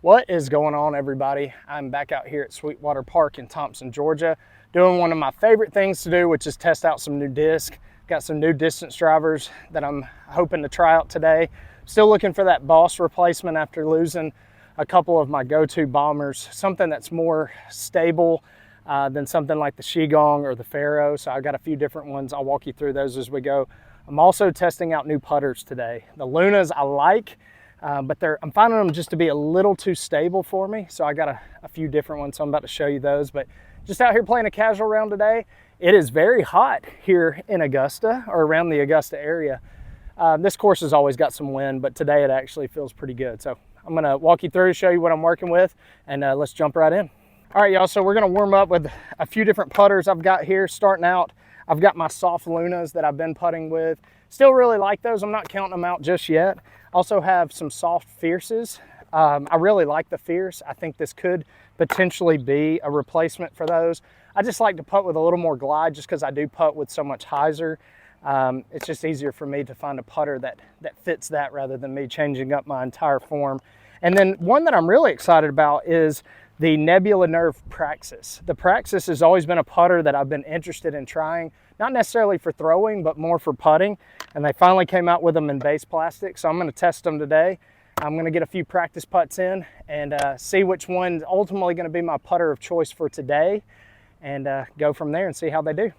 What is going on, everybody? I'm back out here at Sweetwater Park in Thompson, Georgia, doing one of my favorite things to do, which is test out some new discs. Got some new distance drivers that I'm hoping to try out today. Still looking for that Boss replacement after losing a couple of my go-to bombers, something that's more stable than something like the Shigong or the Pharaoh. So I've got a few different ones. I'll walk you through those as we go. I'm also testing out new putters today. The Lunas I like, but I'm finding them just to be a little too stable for me. So I got a few different ones, so I'm about to show you those. But just out here playing a casual round today. It is very hot here in Augusta, or around the Augusta area. This course has always got some wind, but today it actually feels pretty good. So I'm gonna walk you through, show you what I'm working with, and let's jump right in. All right, y'all, so we're gonna warm up with a few different putters I've got here. Starting out, I've got my soft Lunas that I've been putting with. Still really like those. I'm not counting them out just yet. Also have some soft Fierces. I really like the Fierce. I think this could potentially be a replacement for those. I just like to putt with a little more glide just because I do putt with so much hyzer. It's just easier for me to find a putter that fits that rather than me changing up my entire form. And then one that I'm really excited about is the Nebula Nerve Praxis. The Praxis has always been a putter that I've been interested in trying, not necessarily for throwing, but more for putting. And they finally came out with them in base plastic. So I'm gonna test them today. I'm gonna get a few practice putts in and see which one's ultimately gonna be my putter of choice for today, and go from there and see how they do.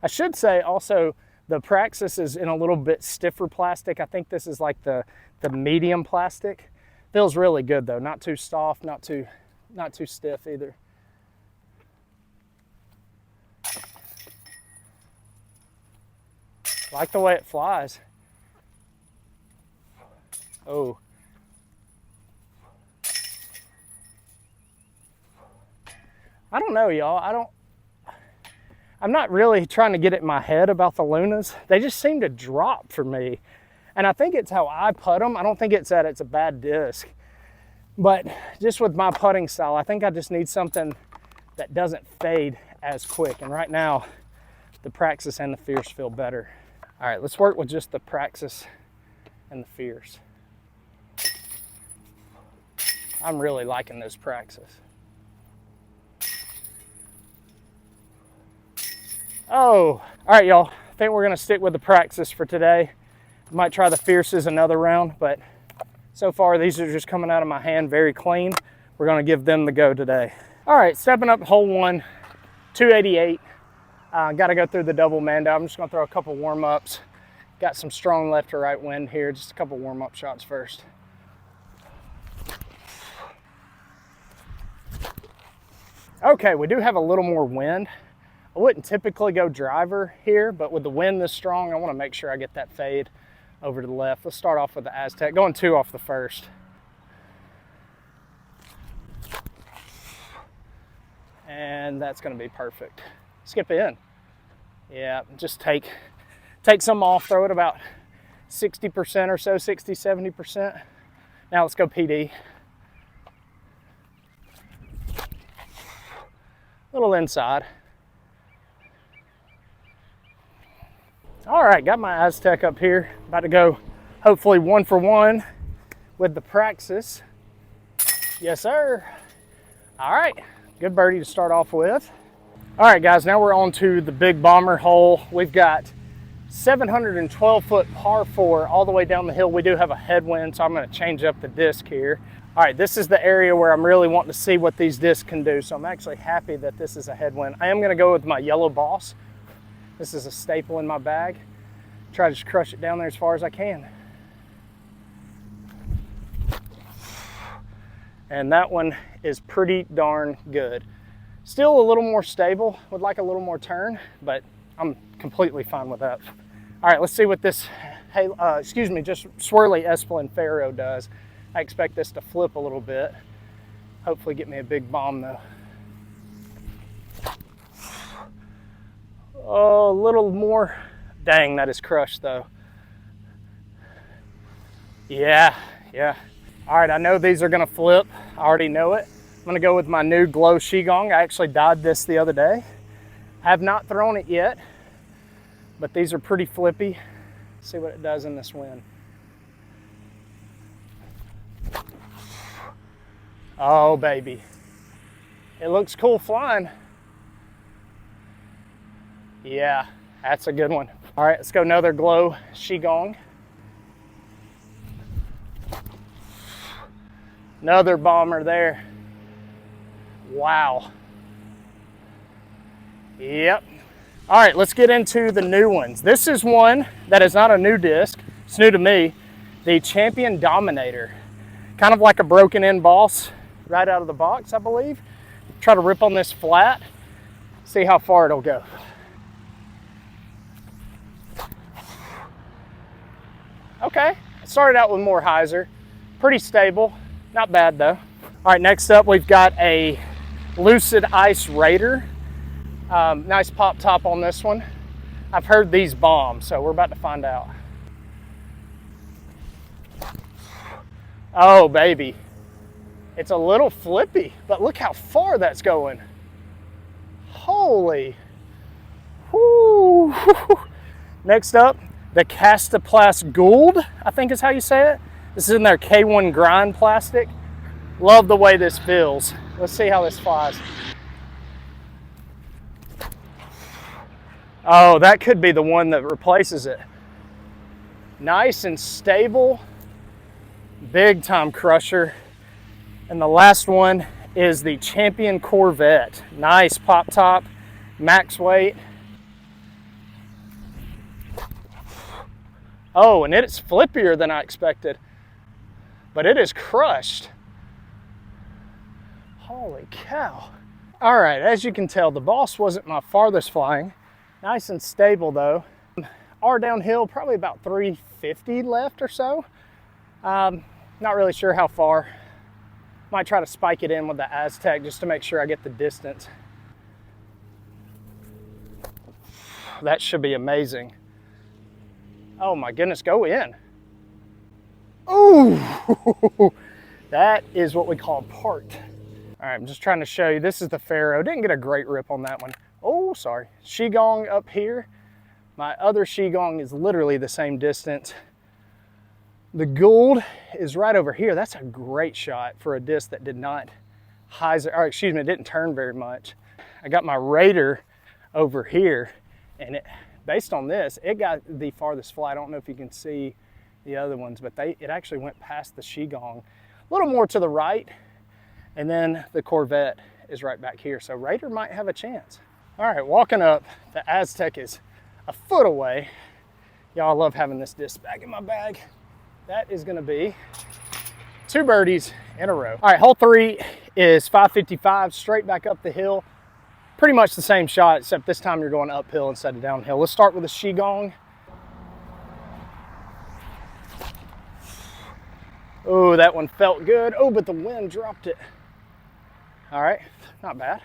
I should say also, the Praxis is in a little bit stiffer plastic. I think this is like the medium plastic. Feels really good though, not too soft, not too stiff either. Like the way it flies. Oh. I don't know, y'all. I'm not really trying to get it in my head about the Lunas. They just seem to drop for me. And I think it's how I putt them. I don't think it's that it's a bad disc. But just with my putting style, I think I just need something that doesn't fade as quick. And right now, the Praxis and the Fierce feel better. All right, let's work with just the Praxis and the Fierce. I'm really liking those Praxis. Oh, all right, y'all. I think we're gonna stick with the Praxis for today. I might try the Fierces another round, but so far these are just coming out of my hand very clean. We're gonna give them the go today. All right, stepping up hole one, 288. Gotta go through the double Mando. I'm just gonna throw a couple warm-ups. Got some strong left to right wind here. Just a couple warm-up shots first. Okay, we do have a little more wind. I wouldn't typically go driver here, but with the wind this strong, I want to make sure I get that fade over to the left. Let's start off with the Aztec, going 2 off the first. And that's going to be perfect. Skip in. Yeah, just take some off, throw it about 60% or so, 60, 70%. Now let's go PD. A little inside. All right, got my Aztec up here. About to go hopefully 1 for 1 with the Praxis. Yes, sir. All right, good birdie to start off with. All right, guys, now we're on to the big bomber hole. We've got 712-foot par 4 all the way down the hill. We do have a headwind, so I'm gonna change up the disc here. All right, this is the area where I'm really wanting to see what these discs can do. So I'm actually happy that this is a headwind. I am gonna go with my yellow Boss. This is a staple in my bag. Try to just crush it down there as far as I can. And that one is pretty darn good. Still a little more stable, would like a little more turn, but I'm completely fine with that. All right, let's see what this, just swirly Espelin Pharaoh does. I expect this to flip a little bit. Hopefully get me a big bomb though. Oh, a little more. Dang, that is crushed though. Yeah. All right, I know these are gonna flip. I already know it. I'm gonna go with my new Glow Shigong. I actually dyed this the other day. Have not thrown it yet, but these are pretty flippy. See what it does in this wind. Oh, baby. It looks cool flying. Yeah, that's a good one. All right, let's go another glow Qigong. Another bomber there. Wow. Yep. All right, let's get into the new ones. This is one that is not a new disc. It's new to me. The Innova Dominator. Kind of like a broken in boss right out of the box, I believe. Try to rip on this flat. See how far it'll go. Okay, I started out with more hyzer. Pretty stable, not bad though. All right, next up we've got a Lucid Ice Raider. Nice pop top on this one. I've heard these bomb, so we're about to find out. Oh baby, it's a little flippy, but look how far that's going. Holy, whoo. Next up, the Kastaplast Guld, I think is how you say it. This is in their K1 grind plastic. Love the way this feels. Let's see how this flies. Oh, that could be the one that replaces it. Nice and stable, big time crusher. And the last one is the Champion Corvette. Nice pop top, max weight. Oh, and it's flippier than I expected, but it is crushed. Holy cow. All right, as you can tell, the boss wasn't my farthest flying. Nice and stable though. Our downhill, probably about 350 left or so. Not really sure how far. Might try to spike it in with the Aztec just to make sure I get the distance. That should be amazing. Oh my goodness, go in. Ooh, that is what we call parked. All right, I'm just trying to show you, this is the Pharaoh. Didn't get a great rip on that one. Oh, sorry. Qigong up here. My other Qigong is literally the same distance. The Gould is right over here. That's a great shot for a disc that did not hyzer, or excuse me, it didn't turn very much. I got my Raider over here, and it, based on this, it got the farthest fly. I don't know if you can see the other ones, but it actually went past the Qigong. A little more to the right, and then the Corvette is right back here. So Raider might have a chance. All right, walking up, the Aztec is a foot away. Y'all love having this disc back in my bag. That is gonna be 2 birdies in a row. All right, hole 3 is 555, straight back up the hill. Pretty much the same shot, except this time you're going uphill instead of downhill. Let's start with a Qigong. Oh, that one felt good. Oh, but the wind dropped it. All right, not bad.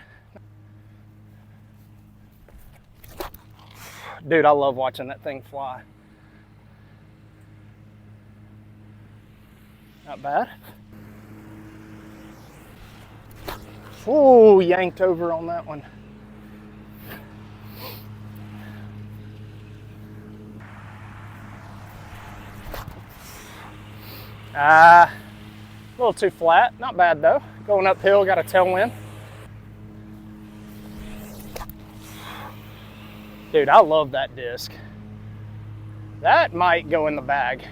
Dude, I love watching that thing fly. Not bad. Oh, yanked over on that one. A little too flat. Not bad though. Going uphill, got a tailwind. Dude, I love that disc. That might go in the bag.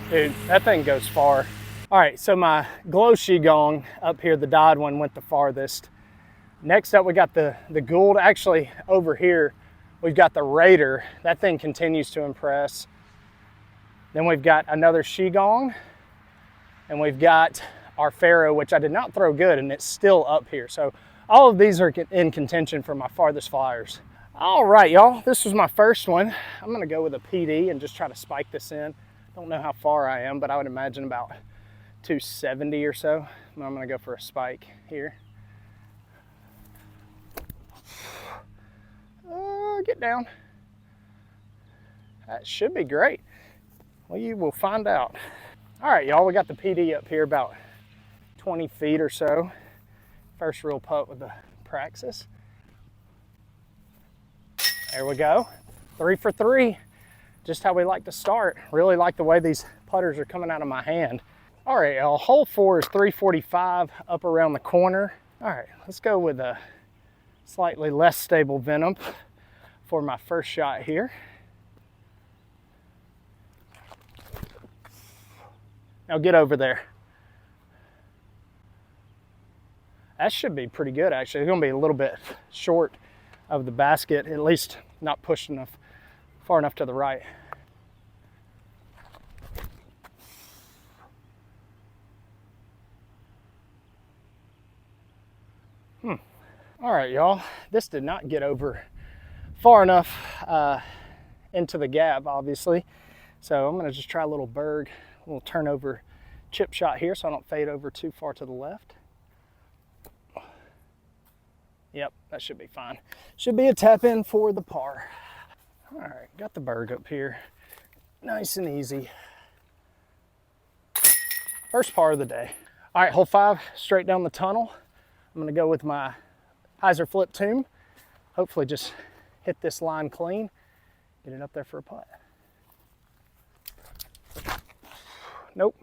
Dude, that thing goes far. All right, so my glow Qigong up here, the dyed one, went the farthest. Next up, we got the Gould. Actually, over here, we've got the Raider. That thing continues to impress. Then we've got another Qigong, and we've got our Pharaoh, which I did not throw good, and it's still up here. So all of these are in contention for my farthest flyers. All right, y'all, this was my first one. I'm gonna go with a PD and just try to spike this in. Don't know how far I am, but I would imagine about 270 or so. I'm gonna go for a spike here. Get down. That should be great. Well, you will find out. All right, y'all, we got the PD up here about 20 feet or so. First real putt with the Praxis. There we go. 3 for 3. Just how we like to start. Really like the way these putters are coming out of my hand. All right, y'all, hole 4 is 345 up around the corner. All right, let's go with a slightly less stable Venom for my first shot here. Now get over there. That should be pretty good, actually. It's gonna be a little bit short of the basket, at least not pushed enough, far enough to the right. All right, y'all, this did not get over far enough into the gap, obviously. So I'm gonna just try a little berg, a little turnover chip shot here so I don't fade over too far to the left. Yep, that should be fine. Should be a tap in for the par. All right, got the berg up here. Nice and easy. First par of the day. All right, hole 5, straight down the tunnel. I'm gonna go with my hyzer flip tomb. Hopefully just hit this line clean, get it up there for a putt. Nope.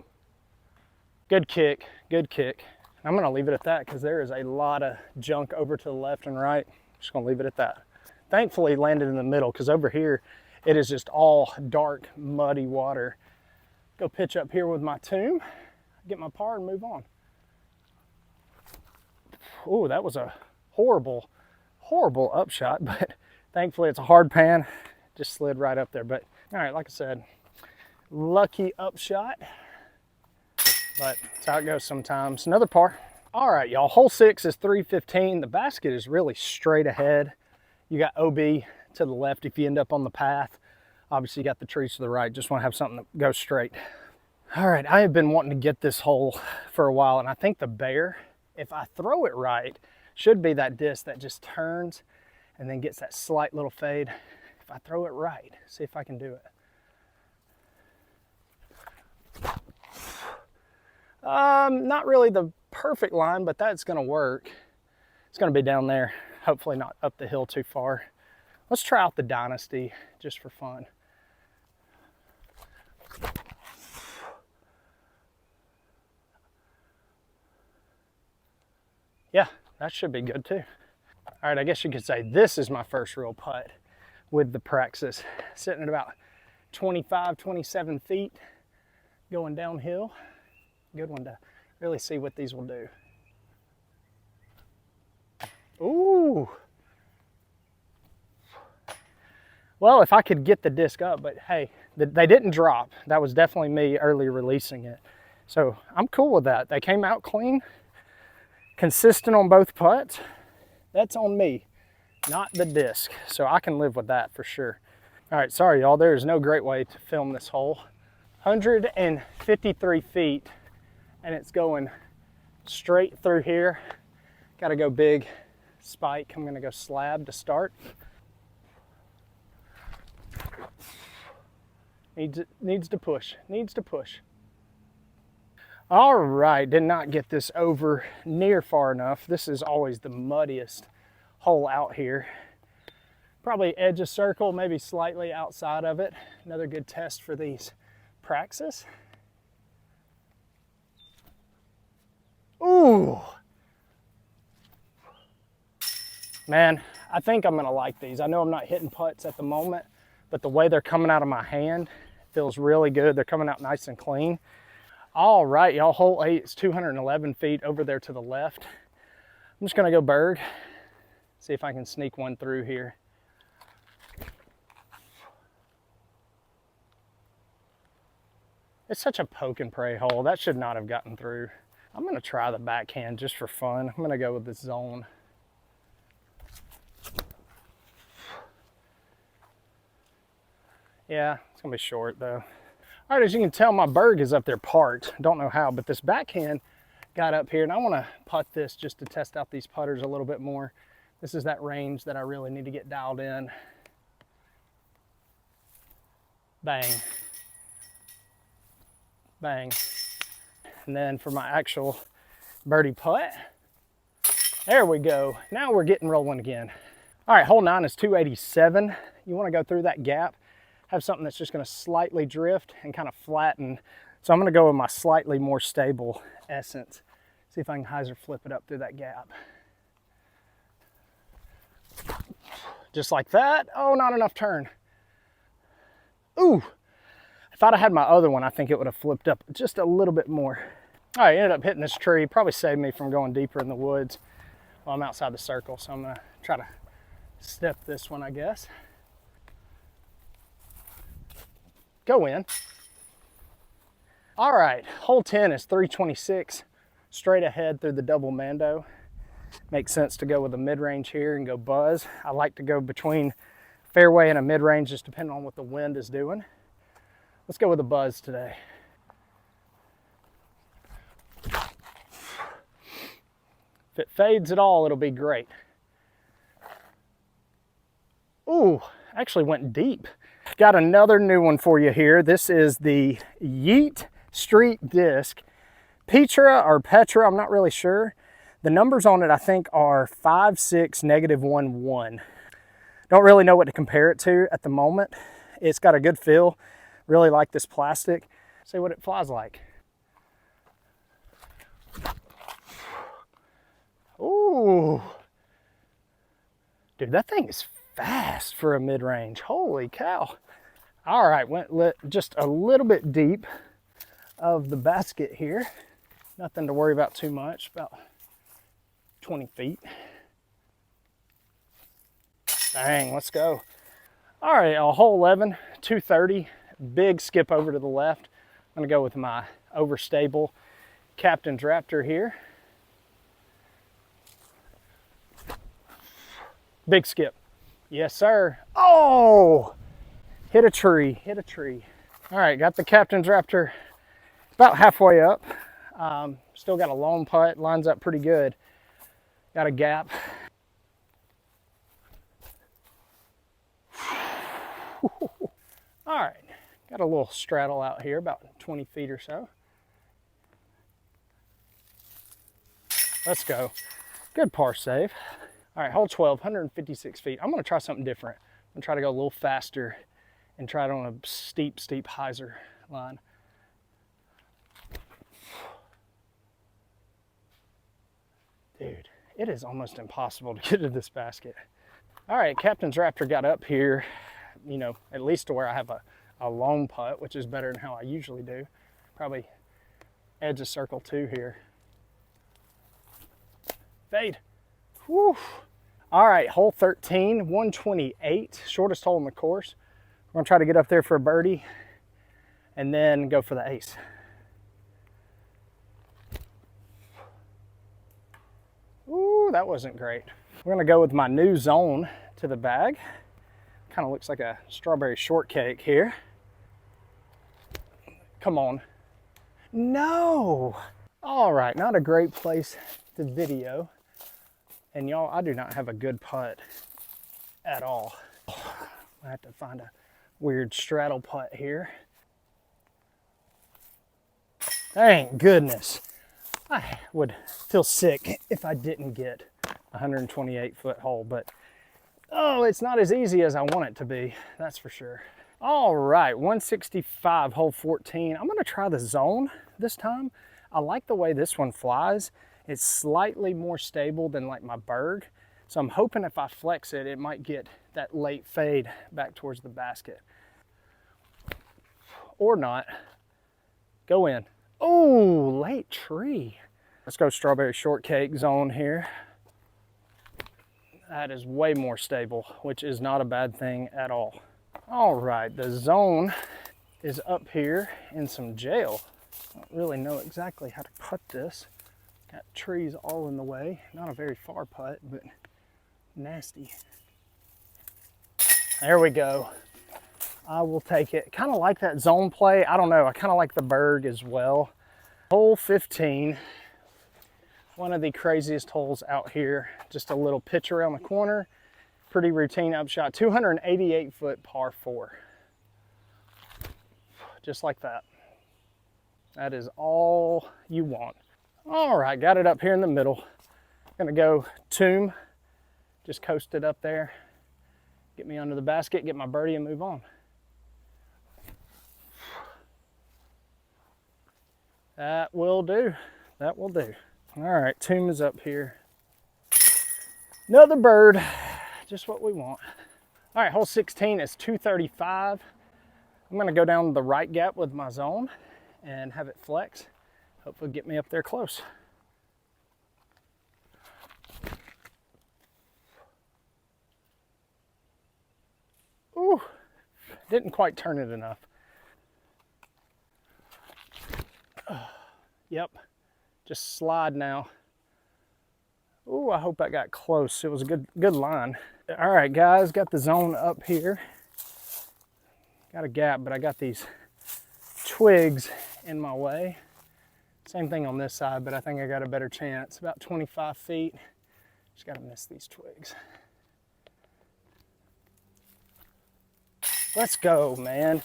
Good kick, good kick. I'm gonna leave it at that because there is a lot of junk over to the left and right. Just gonna leave it at that. Thankfully landed in the middle because over here it is just all dark, muddy water. Go pitch up here with my tomb, get my par and move on. Oh, that was a horrible, horrible upshot, but thankfully it's a hard pan. Just slid right up there. But all right, like I said, lucky upshot, but that's how it goes sometimes. Another par. All right, y'all, hole 6 is 315. The basket is really straight ahead. You got OB to the left if you end up on the path. Obviously, you got the trees to the right. Just want to have something that goes straight. All right, I have been wanting to get this hole for a while, and I think the bear, if I throw it right, should be that disc that just turns and then gets that slight little fade. If I throw it right, see if I can do it. Not really the perfect line, but that's gonna work. It's gonna be down there, hopefully not up the hill too far. Let's try out the Dynasty just for fun. Yeah, that should be good too. All right, I guess you could say this is my first real putt with the Praxis. Sitting at about 25, 27 feet, going downhill. Good one to really see what these will do. Ooh. Well, if I could get the disc up, but hey, they didn't drop. That was definitely me early releasing it. So I'm cool with that. They came out clean, consistent on both putts. That's on me, not the disc. So I can live with that for sure. All right, sorry y'all, there is no great way to film this hole. 153 feet, and it's going straight through here. Gotta go big spike. I'm gonna go slab to start. Needs to push, needs to push. All right, did not get this over near far enough. This is always the muddiest hole out here. Probably edge of circle, maybe slightly outside of it. Another good test for these Praxis. Ooh. Man, I think I'm gonna like these. I know I'm not hitting putts at the moment, but the way they're coming out of my hand feels really good. They're coming out nice and clean. All right, y'all, hole 8 is 211 feet over there to the left. I'm just gonna go berg, see if I can sneak one through here. It's such a poke and pray hole. That should not have gotten through. I'm gonna try the backhand just for fun. I'm gonna go with this zone. Yeah, it's gonna be short though. All right, as you can tell, my berg is up there parked. Don't know how, but this backhand got up here, and I wanna putt this just to test out these putters a little bit more. This is that range that I really need to get dialed in. Bang. Bang. And then for my actual birdie putt, there we go. Now we're getting rolling again. All right, hole 9 is 287. You want to go through that gap, have something that's just going to slightly drift and kind of flatten. So I'm going to go with my slightly more stable Essence. See if I can hyzer flip it up through that gap. Just like that. Oh, not enough turn. Ooh, if I'd have had my other one, I think it would have flipped up just a little bit more. All right, ended up hitting this tree. Probably saved me from going deeper in the woods while I'm outside the circle. So I'm gonna try to step this one, I guess. Go in. All right, hole 10 is 326, straight ahead through the double Mando. Makes sense to go with a mid-range here and go buzz. I like to go between fairway and a mid-range, just depending on what the wind is doing. Let's go with a buzz today. If it fades at all, it'll be great. Ooh, actually went deep. Got another new one for you here. This is the Yeet Street Disc. Petra or Petra, I'm not really sure. The numbers on it, I think, are 5.6, -1.1. Don't really know what to compare it to at the moment. It's got a good feel. Really like this plastic. See what it flies like. Ooh. Dude, that thing is fast for a mid-range. Holy cow. All right, went just a little bit deep of the basket here. Nothing to worry about too much, about 20 feet. Bang, let's go. All right, hole 11, 230, big skip over to the left. I'm gonna go with my overstable Captain's Raptor here. Big skip. Yes, sir. Oh, hit a tree, hit a tree. All right, got the Captain's Raptor about halfway up. Still got a long putt, lines up pretty good. Got a gap. All right, got a little straddle out here, about 20 feet or so. Let's go. Good par save. All right, hole 12, 156 feet. I'm gonna try something different. I'm gonna try to go a little faster and try it on a steep hyzer line. Dude, it is almost impossible to get to this basket. All right, Captain's Raptor got up here, you know, at least to where I have a long putt, which is better than how I usually do. Probably edge of circle 2 here. Fade. Whew. All right, hole 13, 128, shortest hole in the course. We're gonna try to get up there for a birdie and then go for the ace. Ooh, that wasn't great. We're gonna go with my new zone to the bag. Kind of looks like a strawberry shortcake here. Come on. No! All right, not a great place to video. And y'all, I do not have a good putt at all. I have to find a weird straddle putt here. Thank goodness. I would feel sick if I didn't get a 128-foot hole, but oh, it's not as easy as I want it to be, that's for sure. All right, 165, hole 14. I'm gonna try the zone this time. I like the way this one flies. It's slightly more stable than like my Berg. So I'm hoping if I flex it, it might get that late fade back towards the basket. Or not. Go in. Oh, late tree. Let's go strawberry shortcake zone here. That is way more stable, which is not a bad thing at all. All right, the zone is up here in some jail. I don't really know exactly how to putt this. Got trees all in the way. Not a very far putt, but nasty. There we go. I will take it. Kind of like that zone play. I don't know. I kind of like the Berg as well. Hole 15. One of the craziest holes out here. Just a little pitch around the corner. Pretty routine upshot. 288-foot par 4. Just like that. That is all you want. All right, got it up here in the middle. Gonna go tomb Just coast it up there, get me under the basket, get my birdie, and move on. That will do. That will do. All right, Tomb is up here. Another bird, just what we want. All right, hole 16 is 235. I'm gonna go down the right gap with my zone and have it flex. Hopefully get me up there close. Ooh, didn't quite turn it enough. Yep, just slide now. Ooh, I hope I got close. It was a good line. All right, guys, got the zone up here. Got a gap, but I got these twigs in my way. Same thing on this side, but I think I got a better chance. About 25 feet. Just gotta miss these twigs. Let's go, man.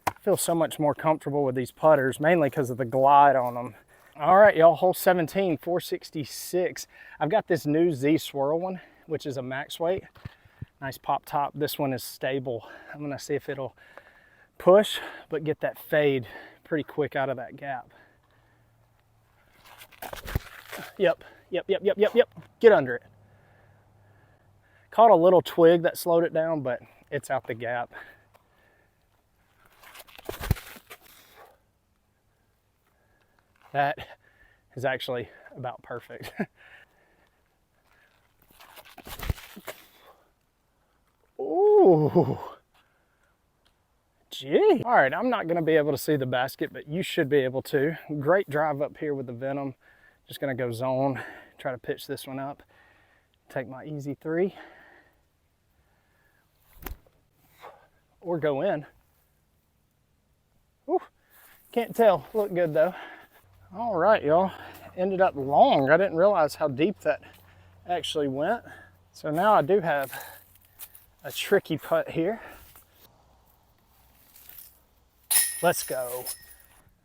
I feel so much more comfortable with these putters, mainly because of the glide on them. All right, y'all, hole 17, 466. I've got this new Z Swirl one, which is a max weight. Nice pop top. This one is stable. I'm gonna see if it'll push, but get that fade pretty quick out of that gap. Yep. Get under it. Caught a little twig that slowed it down, but it's out the gap. That is actually about perfect. Ooh, gee. All right, I'm not gonna be able to see the basket, but you should be able to. Great drive up here with the Venom. Just gonna go zone, try to pitch this one up. Take my easy 3. Or go in. Ooh, can't tell, look good though. All right, y'all, ended up long. I didn't realize how deep that actually went. So now I do have a tricky putt here. Let's go.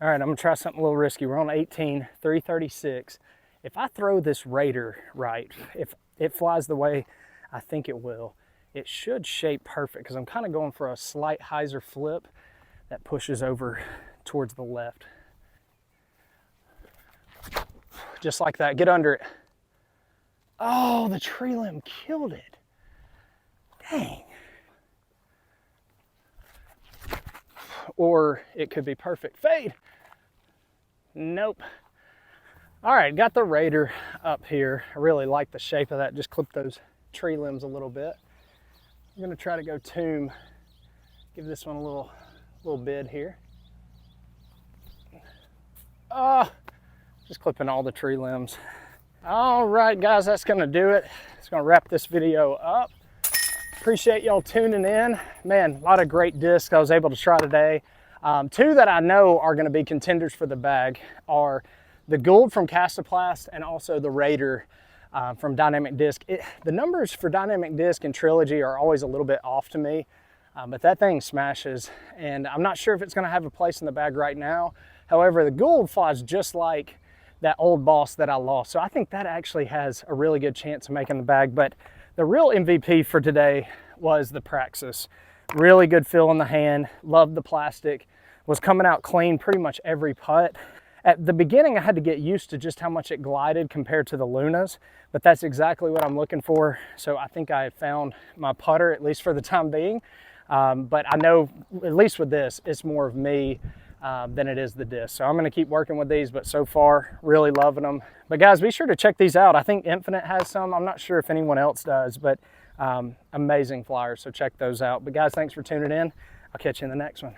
All right, I'm gonna try something a little risky. We're on 18, 336. If I throw this Raider right, if it flies the way I think it will, it should shape perfect because I'm kind of going for a slight hyzer flip that pushes over towards the left. Just like that, get under it. Oh, the tree limb killed it. Dang. Or it could be perfect. Fade. Nope. All right, got the Raider up here. I really like the shape of that. Just clip those tree limbs a little bit. I'm gonna try to go Tomb. Give this one a little bid here. Just clipping all the tree limbs. All right, guys, that's gonna do it. It's gonna wrap this video up. Appreciate y'all tuning in. Man, a lot of great discs I was able to try today. 2 that I know are gonna be contenders for the bag are the Guld from Kastaplast and also the Raider from Dynamic Disc. The numbers for Dynamic Disc and Trilogy are always a little bit off to me, but that thing smashes, and I'm not sure if it's gonna have a place in the bag right now. However, the Guld flies just like that old Boss that I lost. So I think that actually has a really good chance of making the bag. But the real MVP for today was the Praxis. Really good feel in the hand, loved the plastic, was coming out clean pretty much every putt. At the beginning, I had to get used to just how much it glided compared to the Lunas, but that's exactly what I'm looking for. So I think I found my putter, at least for the time being. But I know, at least with this, it's more of me than it is the disc. So I'm gonna keep working with these, but so far, really loving them. But guys, be sure to check these out. I think Infinite has some. I'm not sure if anyone else does, but amazing flyers, so check those out. But guys, thanks for tuning in. I'll catch you in the next one.